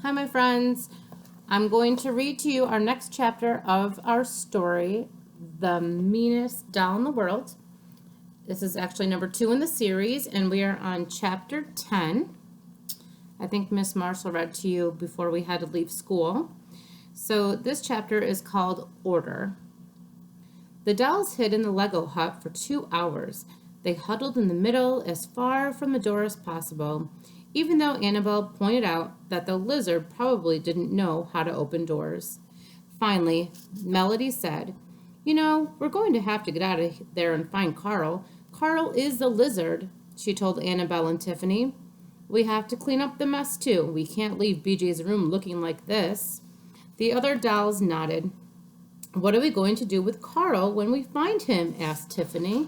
Hi, my friends. I'm going to read to you our next chapter of our story, The Meanest Doll in the World. This is actually number 2 in the series, and we are on chapter 10. I think Miss Marshall read to you before we had to leave school. So this chapter is called Order. The dolls hid in the Lego hut for 2 hours. They huddled in the middle as far from the door as possible, even though Annabelle pointed out that the lizard probably didn't know how to open doors. Finally, Melody said, we're going to have to get out of there and find Carl. Carl is the lizard, she told Annabelle and Tiffany. We have to clean up the mess too. We can't leave BJ's room looking like this. The other dolls nodded. What are we going to do with Carl when we find him? Asked Tiffany.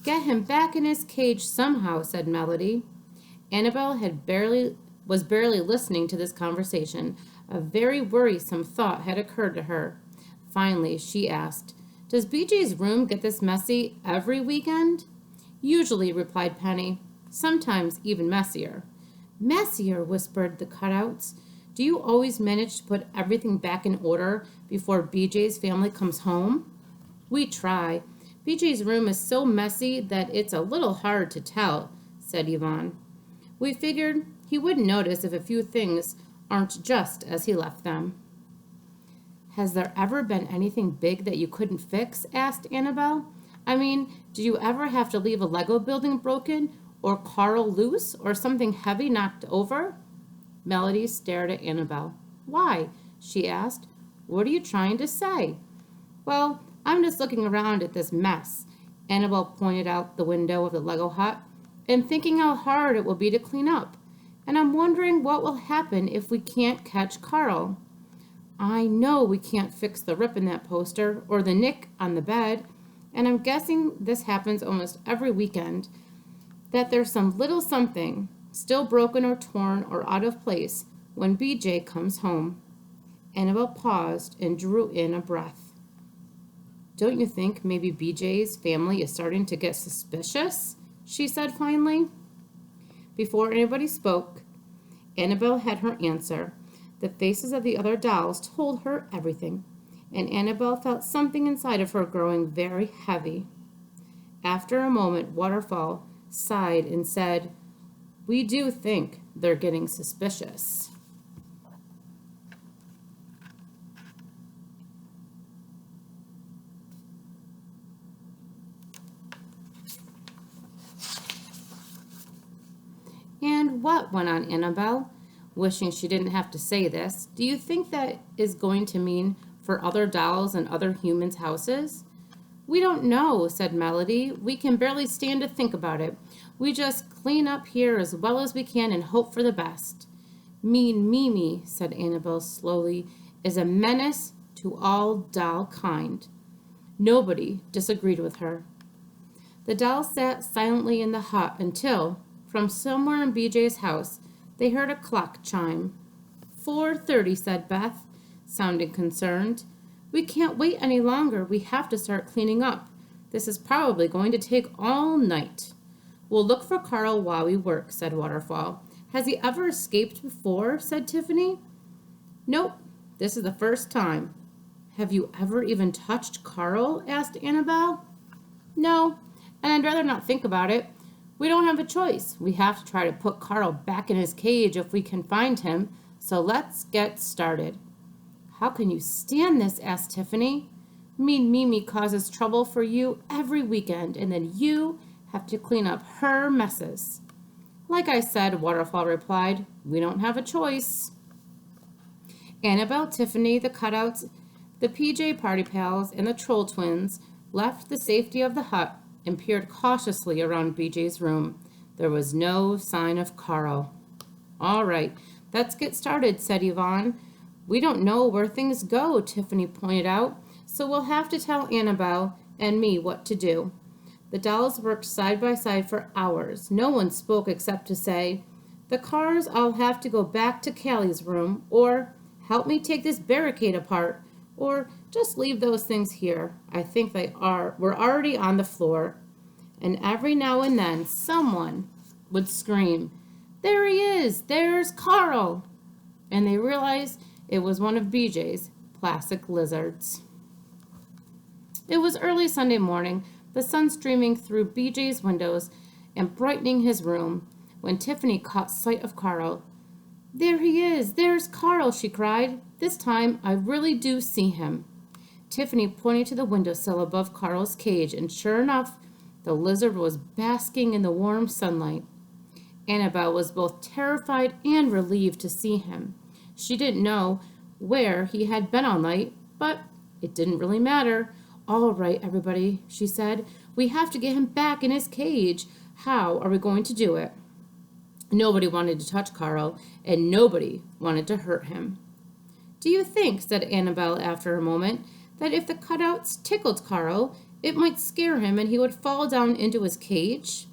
Get him back in his cage somehow, said Melody. Annabelle was barely listening to this conversation. A very worrisome thought had occurred to her. Finally, she asked, Does BJ's room get this messy every weekend? Usually, replied Penny. Sometimes even messier. Messier, whispered the cutouts. Do you always manage to put everything back in order before BJ's family comes home? We try. BJ's room is so messy that it's a little hard to tell, said Yvonne. We figured he wouldn't notice if a few things aren't just as he left them. Has there ever been anything big that you couldn't fix? Asked Annabelle. I mean, did you ever have to leave a Lego building broken, or Carl loose, or something heavy knocked over? Melody stared at Annabelle. Why? She asked. What are you trying to say? Well, I'm just looking around at this mess. Annabelle pointed out the window of the Lego hut, and thinking how hard it will be to clean up. And I'm wondering what will happen if we can't catch Carl. I know we can't fix the rip in that poster or the nick on the bed, and I'm guessing this happens almost every weekend, that there's some little something still broken or torn or out of place when BJ comes home. Annabelle paused and drew in a breath. Don't you think maybe BJ's family is starting to get suspicious? She said finally. Before anybody spoke, Annabelle had her answer. The faces of the other dolls told her everything, and Annabelle felt something inside of her growing very heavy. After a moment, Waterfall sighed and said, We do think they're getting suspicious. And what? Went on Annabelle, wishing she didn't have to say this. Do you think that is going to mean for other dolls and other humans' houses? We don't know, said Melody. We can barely stand to think about it. We just clean up here as well as we can and hope for the best. Mean Mimi, said Annabelle slowly, is a menace to all doll kind. Nobody disagreed with her. The dolls sat silently in the hut until, from somewhere in BJ's house, they heard a clock chime. 4:30, said Beth, sounding concerned. We can't wait any longer. We have to start cleaning up. This is probably going to take all night. We'll look for Carl while we work, said Waterfall. Has he ever escaped before? Said Tiffany. Nope, this is the first time. Have you ever even touched Carl? Asked Annabelle. No, and I'd rather not think about it. We don't have a choice. We have to try to put Carl back in his cage if we can find him, so let's get started. How can you stand this? Asked Tiffany. Mean Mimi causes trouble for you every weekend, and then you have to clean up her messes. Like I said, Waterfall replied, we don't have a choice. Annabelle, Tiffany, the cutouts, the PJ Party Pals, and the Troll Twins left the safety of the hut and peered cautiously around BJ's room. There was no sign of Carl. All right, let's get started, said Yvonne. We don't know where things go, Tiffany pointed out, so we'll have to tell Annabelle and me what to do. The dolls worked side by side for hours. No one spoke except to say, the cars all have to go back to Callie's room, or help me take this barricade apart, or just leave those things here. I think we're already on the floor. and every now and then someone would scream, "There he is! There's Carl!" And they realized it was one of BJ's plastic lizards. It was early Sunday morning, the sun streaming through BJ's windows and brightening his room, when Tiffany caught sight of Carl. "There he is! There's Carl!" she cried. "This time I really do see him." Tiffany pointed to the windowsill above Carl's cage, and sure enough, the lizard was basking in the warm sunlight. Annabelle was both terrified and relieved to see him. She didn't know where he had been all night, but it didn't really matter. "All right, everybody," she said. "We have to get him back in his cage. How are we going to do it?" Nobody wanted to touch Carl, and nobody wanted to hurt him. "Do you think," said Annabelle after a moment, "that if the cutouts tickled Carl, it might scare him and he would fall down into his cage?"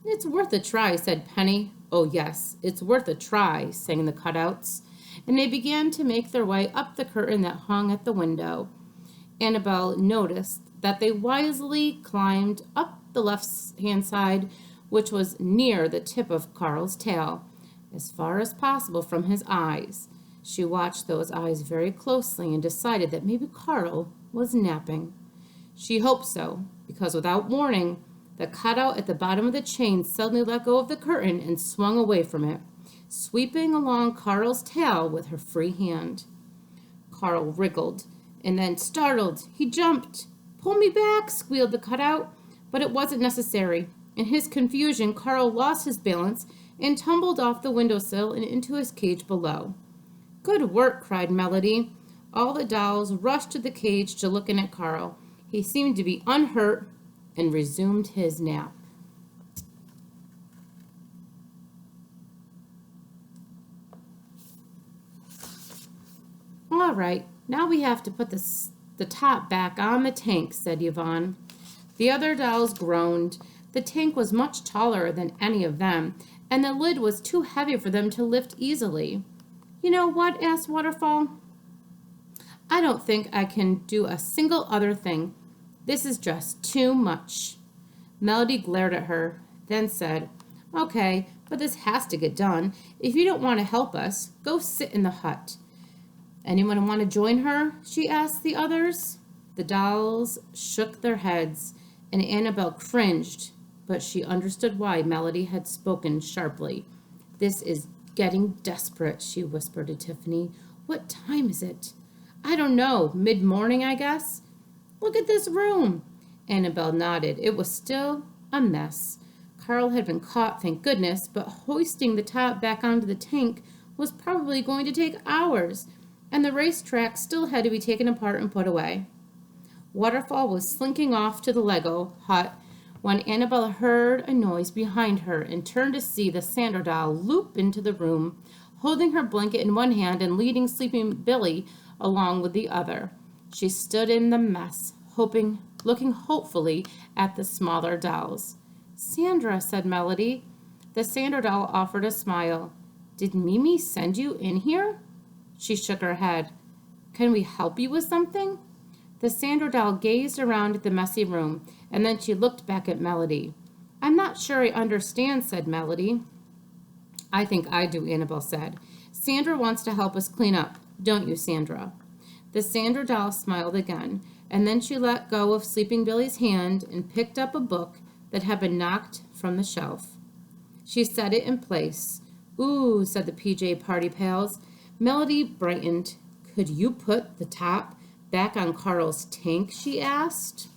"It's worth a try," said Penny. "Oh, yes, it's worth a try," sang the cutouts, and they began to make their way up the curtain that hung at the window. Annabelle noticed that they wisely climbed up the left-hand side, which was near the tip of Carl's tail, as far as possible from his eyes. She watched those eyes very closely and decided that maybe Carl was napping. She hoped so, because without warning, the cutout at the bottom of the chain suddenly let go of the curtain and swung away from it, sweeping along Carl's tail with her free hand. Carl wriggled, and then, startled, he jumped. "Pull me back," squealed the cutout, but it wasn't necessary. In his confusion, Carl lost his balance and tumbled off the windowsill and into his cage below. "Good work," cried Melody. All the dolls rushed to the cage to look in at Carl. He seemed to be unhurt and resumed his nap. "All right, now we have to put the top back on the tank," said Yvonne. The other dolls groaned. The tank was much taller than any of them, and the lid was too heavy for them to lift easily. "You know what?" asked Waterfall. "I don't think I can do a single other thing. This is just too much." Melody glared at her, then said, "Okay, but this has to get done. If you don't want to help us, go sit in the hut." "Anyone want to join her?" she asked the others. The dolls shook their heads, and Annabelle cringed, but she understood why Melody had spoken sharply. "This is getting desperate," she whispered to Tiffany. "What time is it?" "I don't know. Mid-morning, I guess." "Look at this room." Annabelle nodded. It was still a mess. Carl had been caught, thank goodness, but hoisting the top back onto the tank was probably going to take hours, and the racetrack still had to be taken apart and put away. Waterfall was slinking off to the Lego hut when Annabelle heard a noise behind her and turned to see the Sandra doll loop into the room, holding her blanket in one hand and leading sleeping Billy along with the other. She stood in the mess, looking hopefully at the smaller dolls. "Sandra," said Melody. The Sandra doll offered a smile. "Did Mimi send you in here?" She shook her head. "Can we help you with something?" The Sandra doll gazed around at the messy room, and then she looked back at Melody. "I'm not sure I understand," said Melody. "I think I do," Annabelle said. "Sandra wants to help us clean up, don't you, Sandra?" The Sandra doll smiled again, and then she let go of Sleeping Billy's hand and picked up a book that had been knocked from the shelf. She set it in place. "Ooh," said the PJ Party Pals. Melody brightened. "Could you put the top back on Carl's tank?" she asked.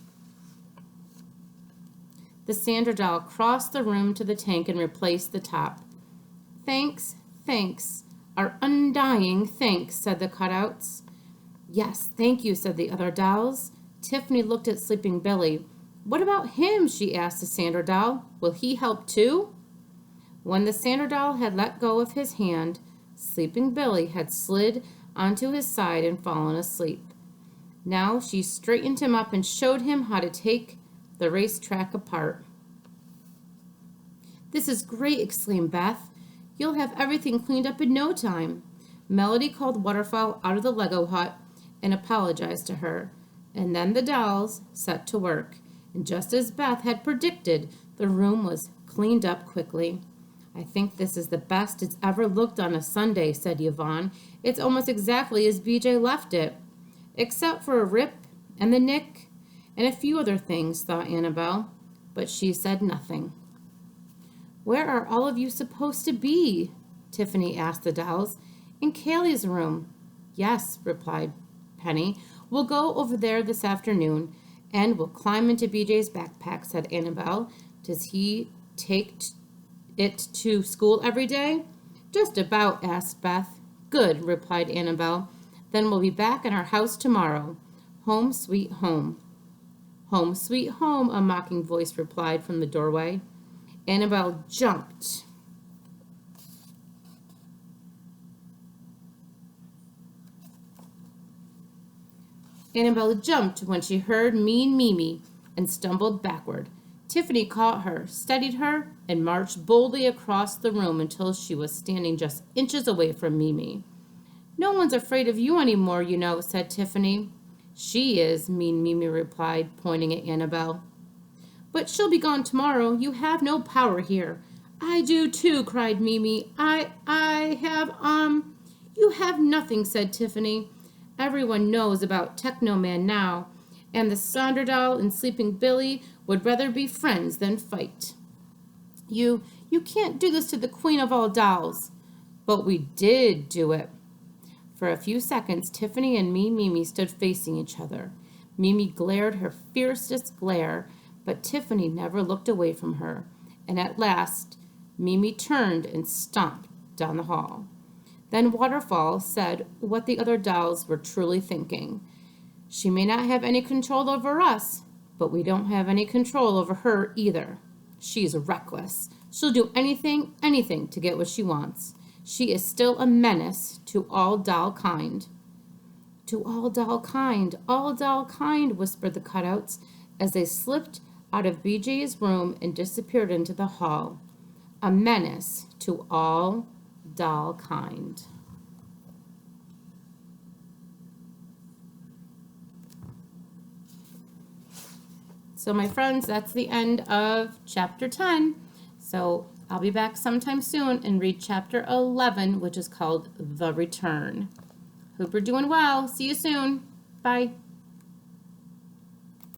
The Sandra doll crossed the room to the tank and replaced the top. "Thanks, thanks, our undying thanks," said the cutouts. "Yes, thank you," said the other dolls. Tiffany looked at Sleeping Billy. "What about him?" she asked the Sandra doll. "Will he help too?" When the Sandra doll had let go of his hand, Sleeping Billy had slid onto his side and fallen asleep. Now she straightened him up and showed him how to take the racetrack apart. "This is great," exclaimed Beth. "You'll have everything cleaned up in no time." Melody called Waterfall out of the Lego hut and apologized to her, and then the dolls set to work. And just as Beth had predicted, the room was cleaned up quickly. I think this is the best it's ever looked on a Sunday, said Yvonne. It's almost exactly as BJ left it, except for a rip and the nick and a few other things, thought Annabelle, but she said nothing. Where are all of you supposed to be? Tiffany asked the dolls. In Kaylee's room. Yes, replied Penny. We'll go over there this afternoon, and we'll climb into BJ's backpack, said Annabelle. Does he take it to school every day? Just about, asked Beth. Good, replied Annabelle. Then we'll be back in our house tomorrow. Home sweet home. Home sweet home, a mocking voice replied from the doorway. Annabelle jumped. Annabelle jumped when she heard Mean Mimi and stumbled backward. Tiffany caught her, steadied her, and marched boldly across the room until she was standing just inches away from Mimi. No one's afraid of you anymore, you know, said Tiffany. She is, Mean Mimi replied, pointing at Annabelle. But she'll be gone tomorrow. You have no power here. I do too, cried Mimi. I have, You have nothing, said Tiffany. Everyone knows about Technoman now, and the Sonderdoll and Sleeping Billy would rather be friends than fight. You can't do this to the Queen of all dolls. But we did do it. For a few seconds, Tiffany and Mimi stood facing each other. Mimi glared her fiercest glare, but Tiffany never looked away from her, and at last Mimi turned and stomped down the hall. Then Waterfall said what the other dolls were truly thinking. She may not have any control over us, but we don't have any control over her either. She's reckless. She'll do anything to get what she wants. She is still a menace to all doll kind. To all doll kind, whispered the cutouts as they slipped out of BJ's room and disappeared into the hall. A menace to all doll kind. So my friends, that's the end of chapter 10. So I'll be back sometime soon and read chapter 11, which is called The Return. Hope you're doing well. See you soon. Bye.